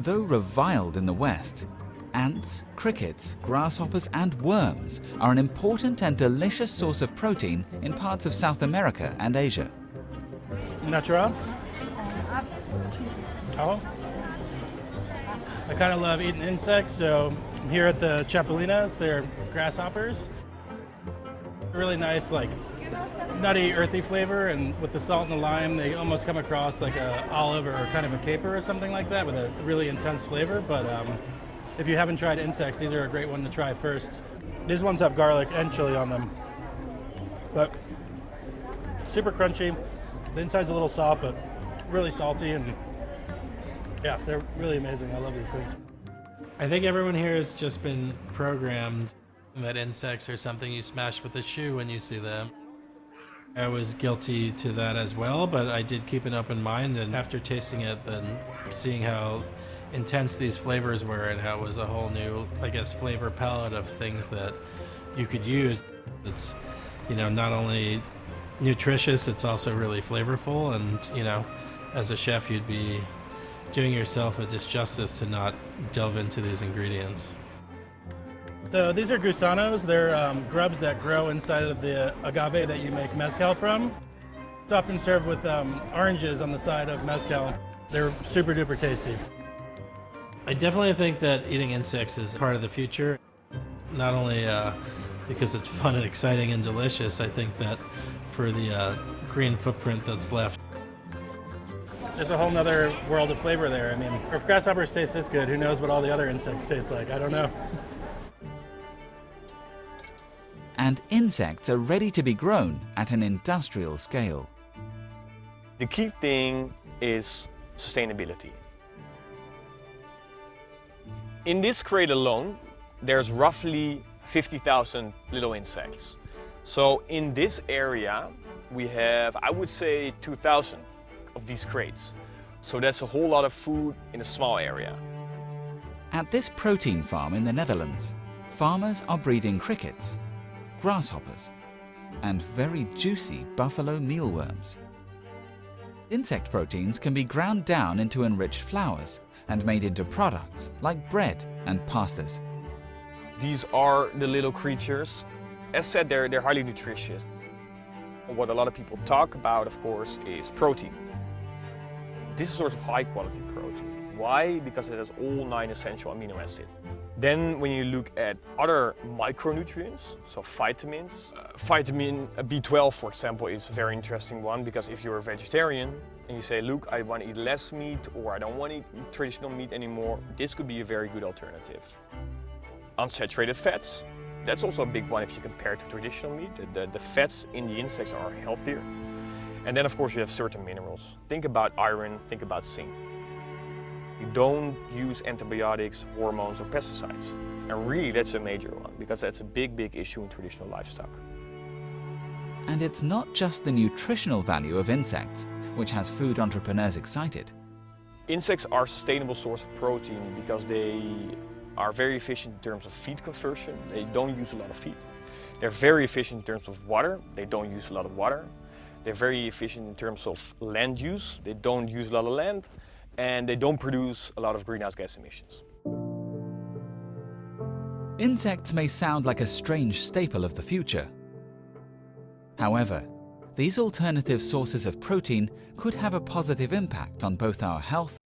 Though reviled in the West, ants, crickets, grasshoppers and worms are an important and delicious source of protein in parts of South America and Asia. Natural? Oh. I kind of love eating insects, so here at the chapelinas, they're grasshoppers. Really nice, like nutty, earthy flavor, and with the salt and the lime, they almost come across like a olive or kind of a caper or something like that with a really intense flavor. But if you haven't tried insects, these are a great one to try first. These ones have garlic and chili on them, but super crunchy. The inside's a little soft, but really salty, and yeah, they're really amazing. I love these things. I think everyone here has just been programmed that insects are something you smash with a shoe when you see them. I was guilty to that as well, but I did keep an open mind, and after tasting it, then seeing how intense these flavors were and how it was a whole new, I guess, flavor palette of things that you could use. It's, not only nutritious, it's also really flavorful, and, as a chef, you'd be doing yourself a disjustice to not delve into these ingredients. So these are gusanos. They're grubs that grow inside of the agave that you make mezcal from. It's often served with oranges on the side of mezcal. They're super duper tasty. I definitely think that eating insects is part of the future. Not only because it's fun and exciting and delicious, I think that for the green footprint that's left. There's a whole nother world of flavor there. I mean, if grasshoppers taste this good, who knows what all the other insects taste like? I don't know. And insects are ready to be grown at an industrial scale. The key thing is sustainability. In this crate alone, there's roughly 50,000 little insects. So in this area, we have, I would say, 2,000 of these crates. So that's a whole lot of food in a small area. At this protein farm in the Netherlands, farmers are breeding crickets, grasshoppers, and very juicy buffalo mealworms. Insect proteins can be ground down into enriched flours and made into products like bread and pastas. These are the little creatures. As said, they're highly nutritious. What a lot of people talk about, of course, is protein. This is sort of high quality protein. Why? Because it has all 9 essential amino acids. Then when you look at other micronutrients, so vitamins, vitamin B12, for example, is a very interesting one, because if you're a vegetarian and you say, look, I want to eat less meat, or I don't want to eat traditional meat anymore, this could be a very good alternative. Unsaturated fats, that's also a big one if you compare to traditional meat. The fats in the insects are healthier. And then of course you have certain minerals. Think about iron, think about zinc. You don't use antibiotics, hormones or pesticides. And really that's a major one, because that's a big issue in traditional livestock. And it's not just the nutritional value of insects which has food entrepreneurs excited. Insects are a sustainable source of protein because they are very efficient in terms of feed conversion. They don't use a lot of feed. They're very efficient in terms of water. They don't use a lot of water. They're very efficient in terms of land use. They don't use a lot of land. And they don't produce a lot of greenhouse gas emissions. Insects may sound like a strange staple of the future. However, these alternative sources of protein could have a positive impact on both our health